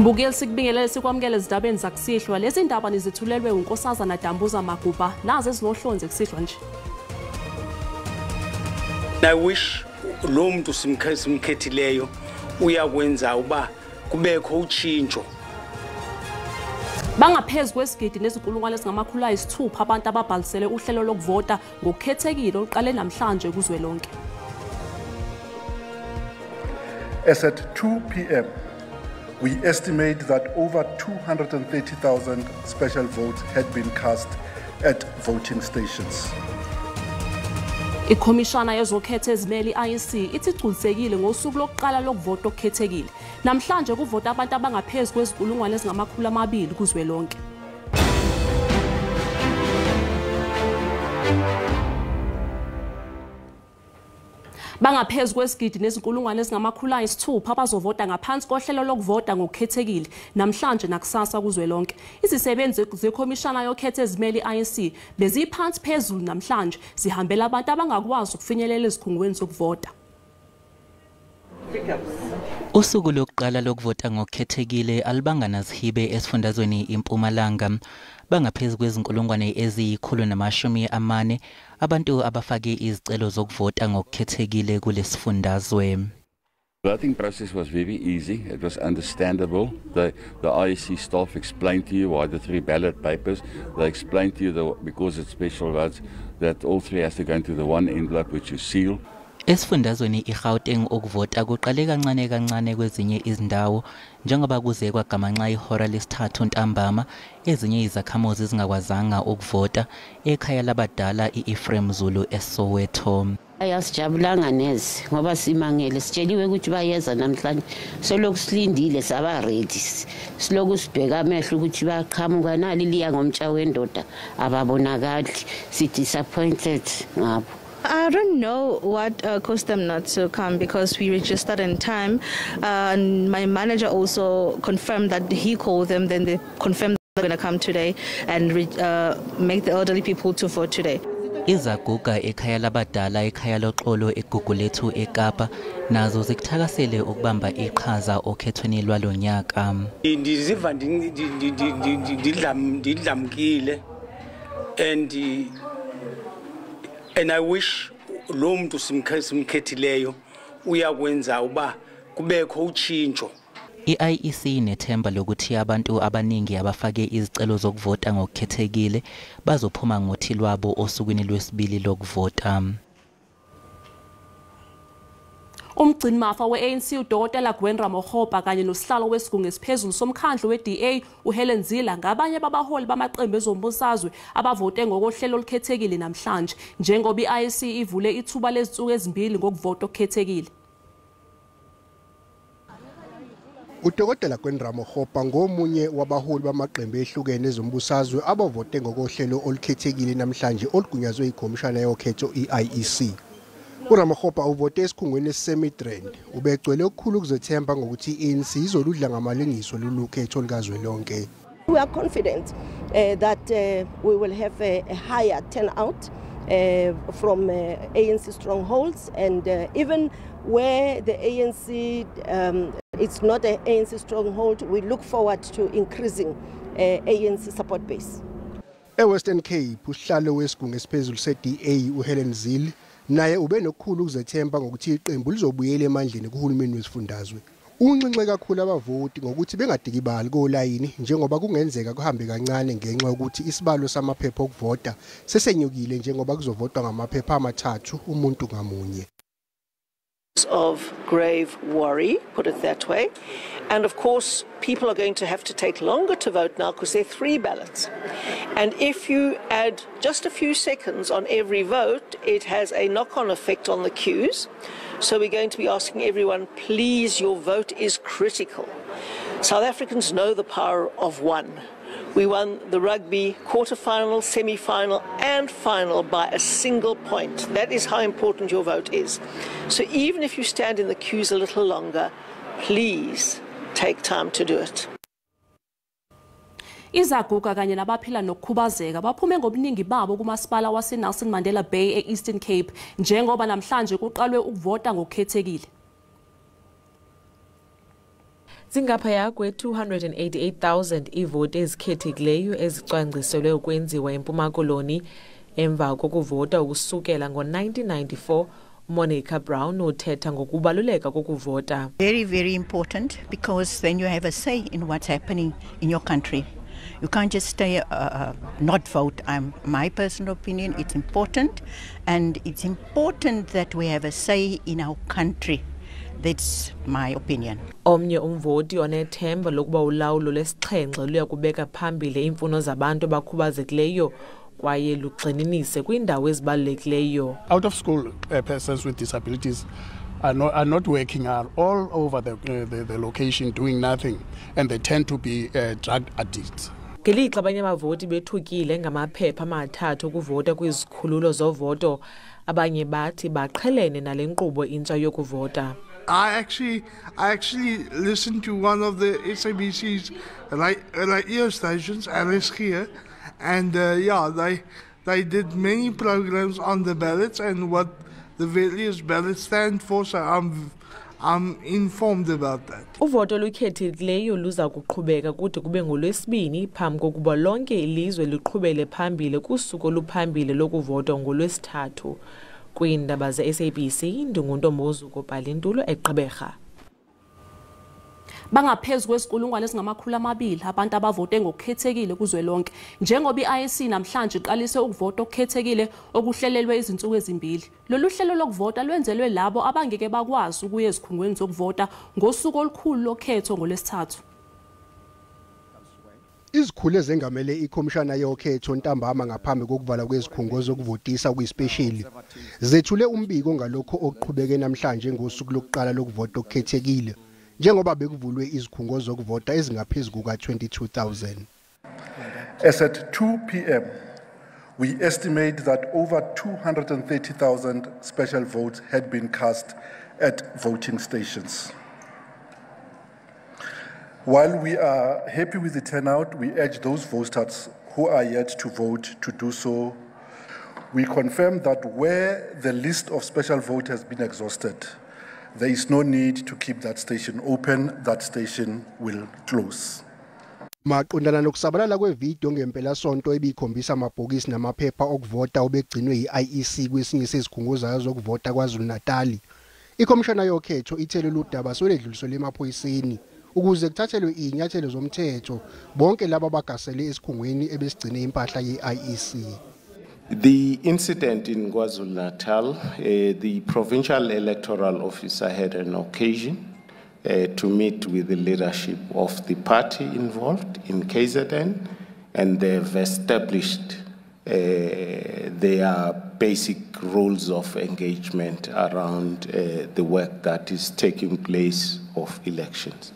Mbukeli sikubingelele sikwamukele ezindabeni zakusihlwa. Lezi ndaba nizithulelwe uNkosazana Dambuza Magubha nazo ezinohlonze kusihlwa nje. I wish lo muntu simkhethileyo uyakwenza uba kubekho utshintsho. Bangaphezulu kwesigidi nezinkulungwane ezingamakhulu ayisithupha abantu ababhalisele uhlelo lokuvota ngokukhethekile oqale namhlanje kuzwelonke. As at 2 p.m., we estimate that over 230,000 special votes had been cast at voting stations. Ikhomishana yezokhetho ezimele i-IEC ithi igculisekile ngosuku lokuqala lokuvota okukhethekile. Namhlanje kuvota abantu abangaphezulu kwezinkulungwane ezingamakhulu amabili kuzwelonke. Bangaphezulu kwesigidi nezinkulungwane ezingamakhulu ayisithupha abazovota ngaphansi kohlelo lokuvota ngokukhethekile namhlanje nakusasa kuzwelonke. Izisebenzi zekhomishana yokhetho ezimele i-IEC beziphansi phezulu namhlanje zihambela abantu abangakwazi ukufinyelela ezikhungweni zokuvota. Usuku lokuqala lokuvota ngokukhethekile alibanganazihibe esifundazweni iMpumalanga. Bangaphezulu kwezinkulungwane eziyi-140 abantu abafake izicelo zokuvota ngokukhethekile kulesifundazwe. The voting process was very easy. It was understandable. The IEC staff explained to you why the 3 ballot papers. They explained to you because it's special votes that all 3 has to go into the one envelope which you seal. Esifundazweni iGauteng ukuvota kuqale kancane kwezinye izindawo njengoba kuze kwagamanxa ihora lesithathu ntambama ezinye izakhamuzi zingakwazanga ukuvota ekhaya labadala iEphraim Zulu eSoweto. Ayasijabulanga neze ngoba simangele sitsheliwe ukuthi bayeza namhlanje soloko silindile saba ready siloku sibheka amehlo ukuthi baqhamuka nali liya ngomtsha wendoda ababonakali si disappointed ngabo. I don't know what caused them not to come because we registered in time. And my manager also confirmed that he called them, then they confirmed they're going to come today and make the elderly people to vote today. Izaguga ekhaya labadala ekhaya loxolo eGugulethu eKapa nazo zikuthakasele ukubamba iqhaza okhethweni lwalonyaka. Ndiziva ndidlamkile and I wish lo muntu simkhethileyo uyakwenza uba kubekho utshintsho. I-IEC nethemba lokuthi abantu abaningi abafake izicelo zokuvota ngokukhethekile bazophuma ngothi lwabo osukwini lwesibili lokuvota. Umgcini mafa we-ANC uDokotela Gwen Ramokgopa kanye nosihlalo wesigungu esiphezulu somkhandlu we-DA uHelen Zille ngabanye babaholi bamaqembu ezombusazwe abavote ngokohlelo olukhethekile namhlanje njengoba i-IEC ivule ithuba lezinsuku ezimbili ngokuvota okukhethekile. uDokotela Gwen Ramokgopa ngomunye wabaholi bamaqembu ehlukene ezombusazwe abavote ngokohlelo olukhethekile namhlanje olugunyazwe ikhomishana yokhetho i-IEC. uRamokgopa uvote esikhungweni eSemidrand ubegcwele okukhulu ukuzethemba ngokuthi i-ANC izoludla ngamalengiso lolukhetho likazwelonke. We are confident that we will have a higher turnout from ANC strongholds and even where the ANC it's not an ANC stronghold, we look forward to increasing ANC support base. eWestern Cape usihlalo wesigungu esiphezulu se-DA uHelen Zille naye ube nokukhulu ukuzethemba ngokuthi iqembu lizobuyela emandleni kuhulumeni wesifundazwe. Unxenxe kakhulu abavoti ngokuthi bengadikibali kolayini njengoba kungenzeka kuhambe kancane ngenxa yokuthi isibalo samaphepha okuvota sesenyukile njengoba kuzovotwa ngamaphepha amathathu umuntu ngamunye. Of grave worry, put it that way. And of course, people are going to have to take longer to vote now because there are 3 ballots. And if you add just a few seconds on every vote, it has a knock-on effect on the queues. So we're going to be asking everyone, please, your vote is critical. South Africans know the power of one. We won the rugby quarter-final, semi-final and final by a single point. That is how important your vote is. So even if you stand in the queues a little longer, please take time to do it. Izaguga kanye nabaphila nokukhubazeka baphume ngobuningi babo kumasipala waseNelson Mandela Bay eEastern Cape njengoba namhlanje kuqalwe ukuvota ngokukhethekile. Zingaphaya kwe-288,000 ivoti ezikhethekileyo ezicwangciselwe ukwenziwa eMpuma Koloni emva kokuvota ukusukela ngo-1994. Monica Brown uthetha ngokubaluleka kokuvota. Very important, because then you have a say in what's happening in your country. You can't just stay not vote. My personal opinion, it's important, and it's important that we have a say in our country. That's my opinion. Omnye umvoti onethemba lokuba ulawulo lesixhenxe luya kubeka phambili imfuno zabantu abakhubazekileyo kwaye lugxininise kwiindawo ezibalulekileyo. Out of school persons with disabilities are not working, are all over the location doing nothing, and they tend to be drug addicts. Ngelixa abanye abavoti bethukile ngamaphepha amathathu okuvota kwizikhululo zovoto, abanye bathi baqhelene nale nkqubo intsha yokuvota. I actually listened to one of the SABC's radio stations, RSG, and they did many programs on the ballots and what the various ballots stand for, so I'm informed about that. Uvoto olukhethekileyo luza kuqhubeka kude kube ngolwesibini phambi kokuba lonke ilizwe liqhubele phambili kusuku oluphambili lokuvota ngolwesithathu. Kwiindaba ze-SABC, Ndunguntombozu Kophalintulo eGqeberha. Bangaphezu kwesikulungwane ezingama200 abantu abavote ngokukhethekile kuzwelonke njengoba i-IEC namhlanje iqalise ukuvota okukhethekile okuhlelelwe izinsuku ezimbili. Lolu hlelo lokuvota lwenzelwe labo abangeke bakwazi ukuya ezikhungweni zokuvota ngosuku olukhulu lokhetho ngolwesithathu. Izikhulu ezengamele ikhomishana yokhetho ntambama ngaphambi kokuvala kwezikhungo zokuvotisa okuyispecial zethule umbiko ngalokho okuqhubeke namhlanje ngosuku lokuqala lokuvota okukhethekile njengoba bekuvulwe izikhungo zokuvota ezingaphezulu kuka-22,000. As at 2 p.m., we estimate that over 230,000 special votes had been cast at voting stations. While we are happy with the turnout, we urge those voters who are yet to vote to do so. We confirm that where the list of special vote has been exhausted, there is no need to keep that station open. That station will close. Maqondana nokusabalala kwevideo ngempela sonto ebikhombisa amabhokisi namaphepha okuvota obegcinwe yi-IEC kwesinye sezikhungo zayo zokuvota KwaZulu-Natal. Ikhomishana yokhetho ithele ludaba soledluliselwe emaphoyiseni ukuze kuthathelwe inyathelo zomthetho bonke laba abagasele esikhungweni ebesigcine impahla ye-IEC. The incident in KwaZulu-Natal, the provincial electoral officer had an occasion to meet with the leadership of the party involved in KZN, and they've established their basic rules of engagement around the work that is taking place of elections.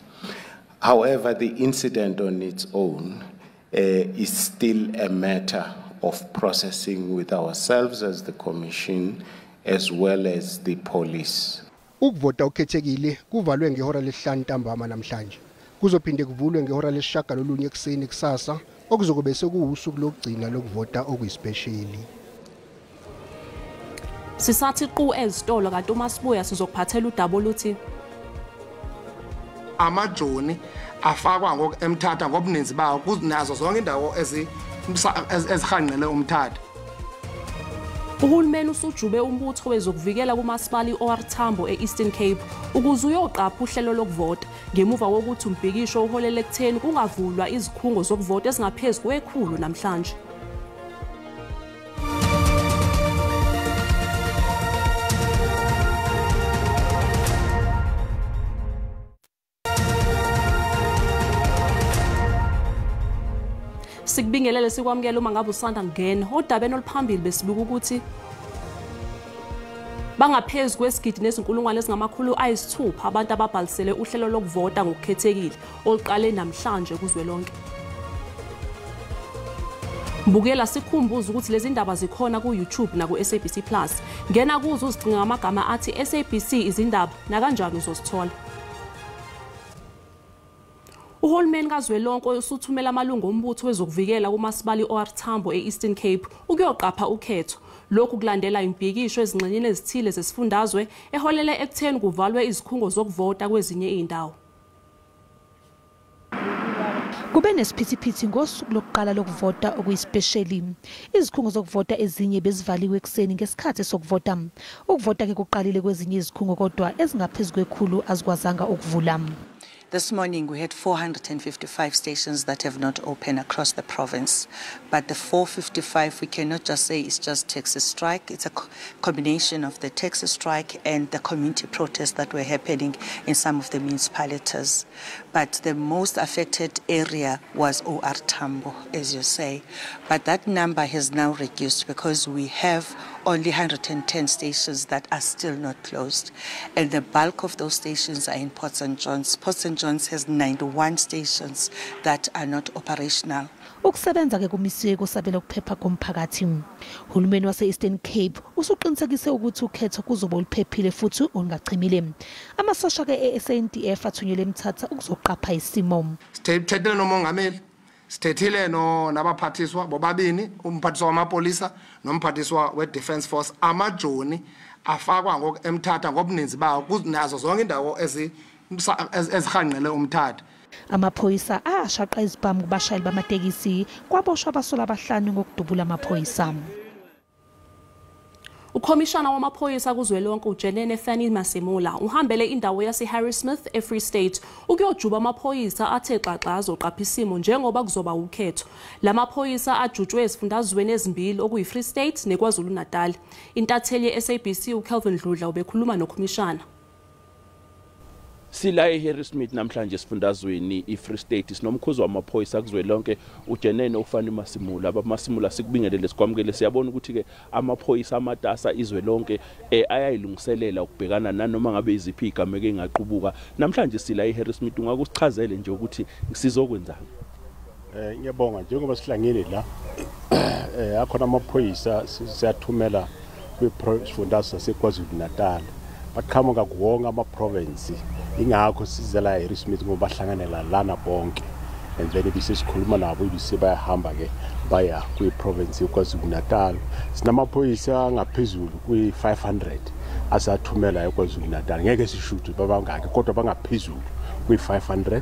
However, the incident on its own is still a matter of processing with ourselves as the Commission as well as the police. Ukuvota okukhethekile kuvalwe ngehora lesihlanu ntambama namhlanje. Kuzophinde kuvulwe ngehora lesishagalolunye ekuseni kusasa okuzobe sekuwusuku lokugcina lokuvota okuyispecial. Sisathi qhu ezitolo kanti uMasibuya sizokuphathela udaba oluthi amajoni afakwa ngokuemthatha ngobuninzi bawo kunazo zonke indawo ezihanqele umthatha. Uhulumeni usujube umbutho wezokuvikela kumasipala iOR Tambo eEastern Cape ukuze uyoqapha uhlelo lokuvota ngemuva kokuthi umbhikisho uholele ekutheni kungavulwa izikhungo zokuvota ezingaphezulu kwekhulu namhlanje. Sikubingelele sikwamukela uma ngabe usanda ngena odabeni oluphambili besibuka ukuthi bangaphezulu kwesigidi nezinkulungwane ezingama600 abantu ababhalisele uhlelo lokuvota ngokukhethekile oluqale namhlanje kuzwelonke. Mbukela sikhumbuza ukuthi lezi ndaba zikhona ku YouTube na ku SABC Plus. Ngena kuzo uzigcina ngamagama athi SABC izindaba na kanjani uzosithola. Uhulumeni kaZwelonke usuthumela amalungu ombutho wezokuvikela kumasipala iOR Tambo eEastern Cape ukuyoqapha ukhetho. Lokhu kulandela imbhikisho ezingxenyeni ezithile zesifundazwe eholele ekutheni kuvalwe izikhungo zokuvota kwezinye izindawo. Kube nesiphithiphithi ngosuku lokuqala lokuvota okuyispecially. Izikhungo zokuvota ezinye bezivaliwe ekseni ngesikhathi sokuvota. Ukuvota ke kuqalile kwezinye izikhungo kodwa ezingaphezulu kwekhulu azikwazanga ukuvula. This morning we had 455 stations that have not opened across the province. But the 455, we cannot just say it's just taxi strike. It's a combination of the taxi strike and the community protests that were happening in some of the municipalities. But the most affected area was OR Tambo, as you say. But that number has now reduced because we have only 110 stations that are still not closed. And the bulk of those stations are in Port St. John's. Port St. John's has 91 stations that are not operational. Ukusebenza ke kumisiwe kusabela ukuphepha komphakathi. Uhulumeni wase Eastern Cape usuqinisekise ukuthi ukhetho kuzoba oluphephile futhi ongachimile. Amasosha ke SANDF athunyelwe eMthatha ukuzoqapha isimo. Sithethile nomongameli, sithethile nabaphathiswa bobabini, umphathiswa wamapolisa nomphathiswa we-Defence Force. Amajoni afakwa ngoku eMthatha ngobuninzi bawo kunazo zonke indawo ezihanqele uMthatha. Amaphoyisa ashaqqa izibhamu kubashayeli bamatekisi kwaboshwa abasola abahlanu ngokudubula amaphoyisa. Ukhomishana wamaphoyisa kuzwelonke uJenene Fanny Masemula uhambele indawo yaseHarrismith eFree State ukuyojuba amaphoyisa athe xaxa azoqapha isimo njengoba kuzoba ukhetho. Lamaphoyisa ajutshwe esifundazweni ezimbili okuyiFree State neKwaZulu Natal. Intatheli yeSABC uKelvin Dludla ubekhuluma nokhomishana. Sila eHarrismith namhlanje esifundazweni iFree State sinomkhuzo wamaphoyisa kuzwelonke uJenene uFanny Masemula. Masemula sikubingelele sikwamukele siyabona ukuthi ke amaphoyisa amatasa izwelonke ayayilungiselela ukubhekana nanoma ngabe iziphi igameke engaqubuka. Namhlanje sila eHarrismith ungakusichazele nje ukuthi sizokwenzani. Ngiyabonga njengoba sihlangene la akhona amaphoyisa siyathumela kwisifundazwe saseKwaZulu Natal. Baqhamuka kuwonke ama-province ingakho sizela eHarrismith ngoba bahlanganela lana bonke and then bisikhuluma nabo ibise bayahamba ke baya kwi-province yeKwaZulu Natal. Sinamaphoyisa ngaphezulu kwi-500 asathumela eKwaZulu Natal. Ngeke sishuthi babangaki kodwa bangaphezulu kwi-500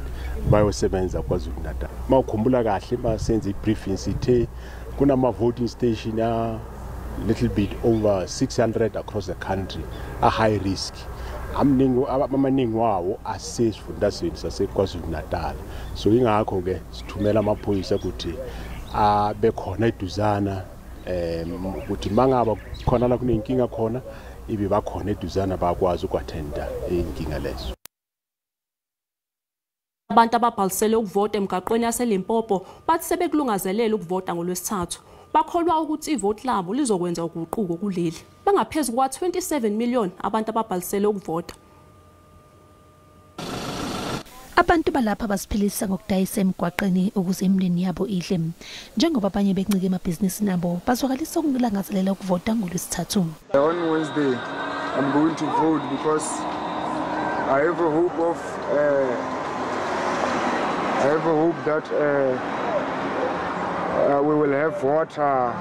bayosebenza eKwaZulu Natal. Mawukhumbula kahle basenze i-briefing sithe kunama-voting station little bit over 600 across the country, a high risk. Amaningi wawo asesifundazweni saseKwaZulu Natal. So ingakho ke sithumela amaphoyisa ukuthi bekhona eduzana ukuthi mangaba khona la kunenkinga khona ibe bakhona eduzana bakwazi ukwathenda inkinga lezo. Abantu ababhalisele ukuvota emgaqweni yaseLimpopo bathi sebekulungazelela ukuvota ngoLwesithathu. Bakholwa ukuthi ivoti labo lizokwenza uguquko kuleli. Bangaphezulu kwa 27 million abantu ababhalisele ukuvota. Abantu balapha basiphilisa ngokudayisa emgwaqeni ukuze imindeni yabo idle. Njengoba abanye bencike emabhizinisi nabo bazwakalisa ukulangazelela ukuvota ngoLwesithathu. On Wednesday I'm going to vote because I have a hope that we will have water,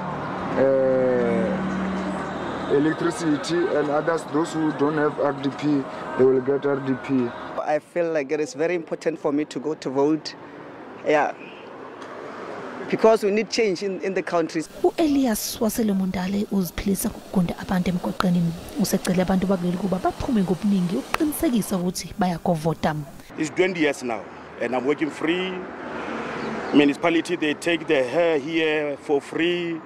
electricity, and others, those who don't have RDP, they will get RDP. I feel like it is very important for me to go to vote, because we need change in the countries. Elias waselomondale uziphilisa ngokugunda abantu emgwaqeni. Usecela abantu bakuleli kuba baphume ngobuningi ukuqinisekisa ukuthi bayagovota. It's 20 years now, and I'm working free. Municipality, they take the hair here for free.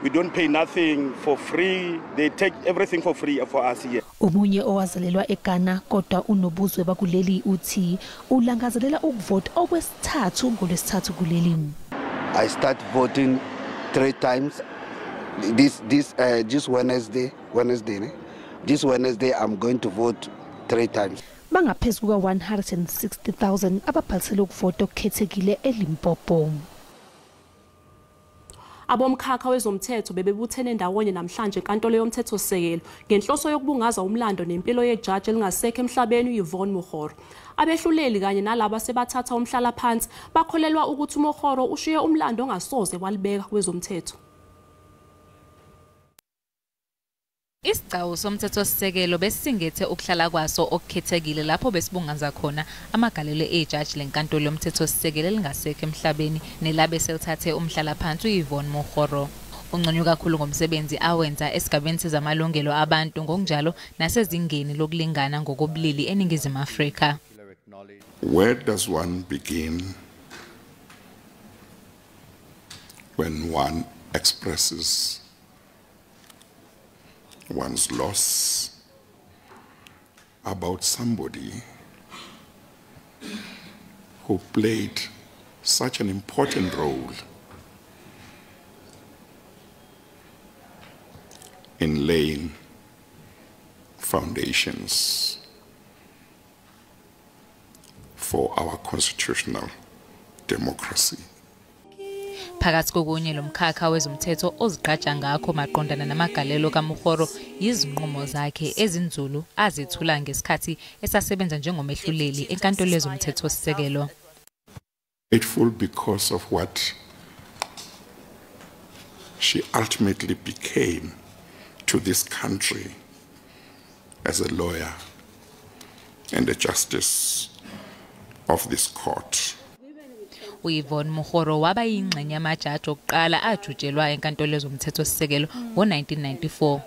We don't pay nothing for free. They take everything for free for us here. Omunye owazalelwa eGhana kodwa unobuzwe bakuleli uthi ulangazelela ukuvota okwesithathu ngoLwesithathu kuleli. I start voting 3 times. This Wednesday. This Wednesday I'm going to vote 3 times. Bangaphezulu kwa 160,000 ababhalisele ukuvota okukhethekile eLimpopo. Abomkhakha wezomthetho bebebuthene ndawonye namhlanje enkantolo yomthethosisekelo ngenhloso yokubungaza umlando nempilo yejaji elingasekho emhlabeni uYvonne Mokgoro. Abehluleli kanye nalabo sebathatha umhlala phansi bakholelwa ukuthi uMokgoro ushiye umlando ongasoze walibeka kwezomthetho. Isigcawu somthethosisekelo besisingethe ukuhlala kwaso okukhethekile lapho besibungaza khona amagalelo ejaji lenkantolo yomthethosisekelo elingasekho emhlabeni nelabe selithathe umhlala phansi uYvonne Mokgoro. Unconywa kakhulu ngomsebenzi awenza esigabeni sezamalungelo abantu ngokunjalo nasezingeni lokulingana ngokobulili eNingizimu Afrika. Where does one begin when one expresses one's loss about somebody who played such an important role in laying foundations for our constitutional democracy? Phakathi kokunye lomkhakha wezomthetho ozigqaja ngakho maqondana namagalelo kaMokgoro izinqumo zakhe ezinzulu azithula ngesikhathi esasebenza njengomehluleli enkantolo yezomthethosisekelo. Grateful because of what she ultimately became to this country as a lawyer and a justice of this court. uYvonne Mokgoro waba yingxenye yamajaji okuqala ajujelwa enkantolo yezomthethosisekelo ngo-1994.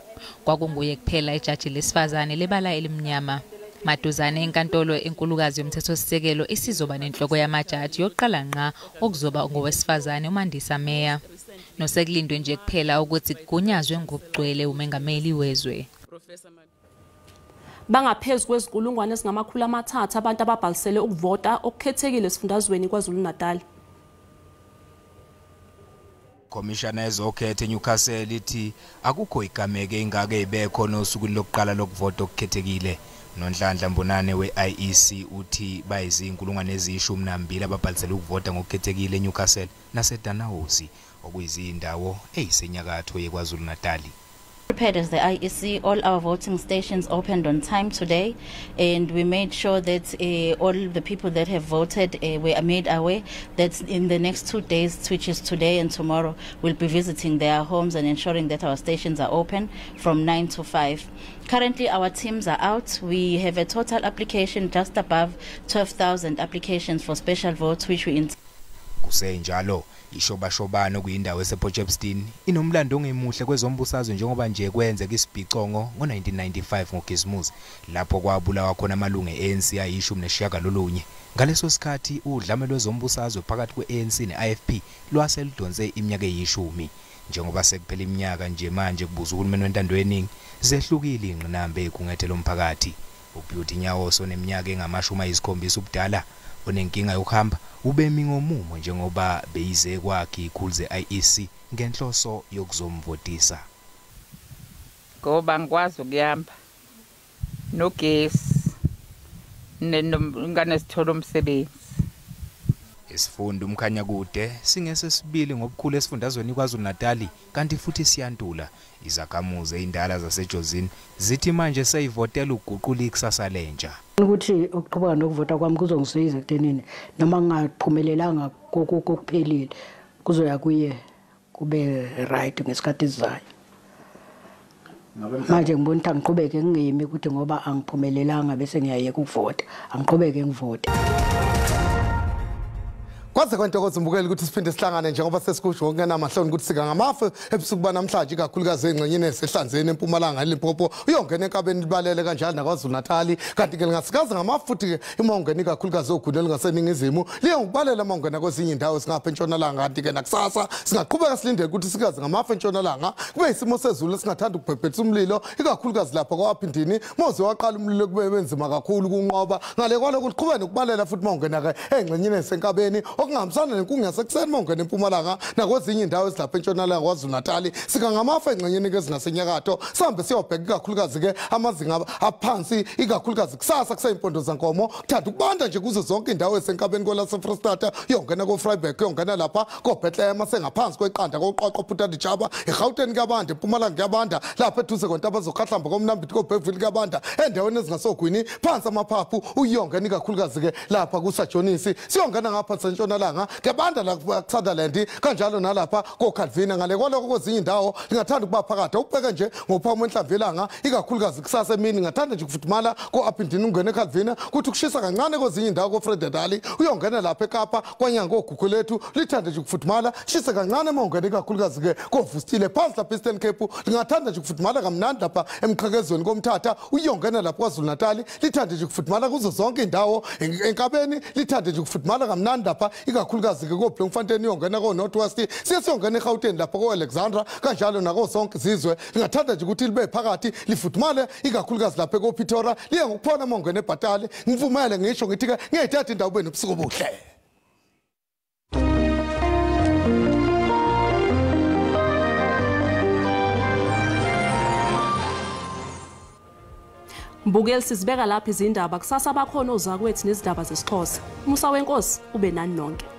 Kwakunguye kuphela ijaji lesifazane lebala elimnyama. Maduzane enkantolo enkulukazi yomthethosisekelo isizoba nenhloko yamajaji yokuqala ngqa okuzoba ngowesifazane uMandisa Meya. Nosekulindwe nje kuphela ukuthi kugunyazwe ngokugcwele umengameli wezwe. Bangaphezulu kwezikulungwane ezingamakhulu amathathu abantu ababhalisele ukuvota okukhethekile esifundazweni KwaZulu-Natal. Commissioner ezokhethe eNewcastle ithi akukho igameke ingake ibekho nosuku lokuqala lokuvota okukhethekile. Nonhlanhla Mbonane we-IEC uthi bayizinkulungwane eziyishumi ababhalisele ukuvota ngokukhethekile eNewcastle naseDannhausi okuyizindawo eyisenyakatho yeKwaZulu-Natal. Prepared as the IEC, all our voting stations opened on time today, and we made sure that all the people that have voted were made aware that in the next 2 days, which is today and tomorrow, we'll be visiting their homes and ensuring that our stations are open from 9 to 5. Currently, our teams are out. We have a total application just above 12,000 applications for special votes, which we kusenjalo ishobashobano kuyindawo esePotchefstroom inomlando ongemuhle kwezombusazwe njengoba nje kwenzeka isibhicongo ngo-1995 ngoGismusi lapho kwabulawa khona amalungu e-ANC ayi-19. Ngaleso sikhathi udlame lwezombusazwe phakathi kwe-ANC ne-IFP lwaseludonse iminyaka eyi-10. Njengoba sekuphela iminyaka nje manje kubuza uhulumeni wentando yeningi zehlukile ingqinamba ekungethe lomphakathi. uBeauty Nyawoso neminyaka engama-70 ubudala onenkinga yokuhamba ubemi ngomumo njengoba beyize kwakhe ikhulu ze-IEC ngenhloso yokuzomvotisa. Ngoba ngikwazi ukuyamba nogesi nganesithola umsebenzi. Isifunda umkhanya kude singesesibili ngobukhulu esifundazweni KwaZulu-Natal kanti futhi siyantula izakhamuzi eindala zasejozini zithi manje seyivotela uguqula ikusasa lentsha. Ukuthi ukuqhubeka nokuvota kwami kuzongisiza ekuthenini noma ngingaphumelelanga kokuphelile kuzoya kuye kube right ngesikhathi esizayo. Manje ngibona ukuthi angiqhubeke ngingemi ukuthi ngoba angiphumelelanga bese ngiyayeka ukuvota, angiqhubeke ngivote. Kwaze kwentokozo mbukeli ukuthi siphinde sihlangane njengoba sesikusho ngokungenamahloni ukuthi sika ngamafu ebusuku banamhlanje ikakhulukazi engxenyeni esehlanzeni eMpumalanga eLimpopo uyongena enkabeni libalele kanjalo naKwaZulu-Natal kanti ke lingasikazi ngamafu futhi ke imongena ikakhulukazi ogunelo ngaseningizimu liye ngokubalela amongena kwezinye indawo singapha eNtshonalanga kanti ke nakusasa singaqhubeka silindele ukuthi sikazi ngamafu eNtshonalanga kube isimo sezulu esingathanda ukubhebhetha umlilo ikakhulukazi lapha kwaphindini moze waqala umlilo kube benzima kakhulu kunqoba ngale kwalo kuqhubeka nokubalela futhi mongena ke engxenyeni esenkabeni okungahambisana nenkungu yasekuseni mongena eMpumalanga nakwezinye indawo ezilapha eNtshonalanga KwaZulu-Natal sika ngamafu engxenyeni ke ezingasenyakatho sihambe siyobheka ikakhulukazi ke amazinga aphansi ikakhulukazi kusasa kuseyimpondo zankomo kuthanda ukubanda nje kuzo zonke indawo esenkabeni kwelaseFreystata yongena koVryburg yongena lapha koBethlehem sengaphansi kweqanda koqoqo Phutadi Jaba eGauteng kuyabanda eMpumalanga kuyabanda lapha eduze kontaba zokhahlamba komnambithi koBergville kuyabanda endaweni ezingasogwini phansi amaphaphu uyongena ikakhulukazi ke lapha kuSajonisi siyongena ngapha eNtshonalanga eMpumalanga ngebanda la Sutherland kanjalo nalapha koKalvina ngale kwaloko kwezinye indawo lingathanda ukuba phakathi ubheke nje ngophawu enhlamvelanga ikakhulukazi kusasa emini ngathanda nje ukufudumala koApindini ungene eKalvina kuthi kushisa kancane kwezinye indawo koFredendali uyongena lapha eKapa kwanyanga ogugu lethu lithanda nje ukufudumala shise kancane mongene ikakhulukazi ke kovustile phansi lapha eStern Cape lingathanda nje ukufudumala kamnandi lapha emqhekezweni komthatha uyongena lapha KwaZulu-Natal lithanda nje ukufudumala kuzo zonke indawo enkabeni lithanda nje ukufudumala kamnandi lapha ikakhulukazi ke koBloemfontein uyongena koNorthwest siyongena eGauteng lapha koAlexandra kanjalo nako zonke izizwe lingathanda nje ukuthi libe phakathi lifudumale ikakhulukazi lapha koPitora liye ngokuphona mongene eBhatali ngivumele ngisho ngithi ke ngiyayithatha indawo benu ubusuku obuhle. Mbukeli sizibeka lapha izindaba kusasa bakhona ozakwethu nezindaba zesiXhosa. Musa wenkosi ube nani nonke.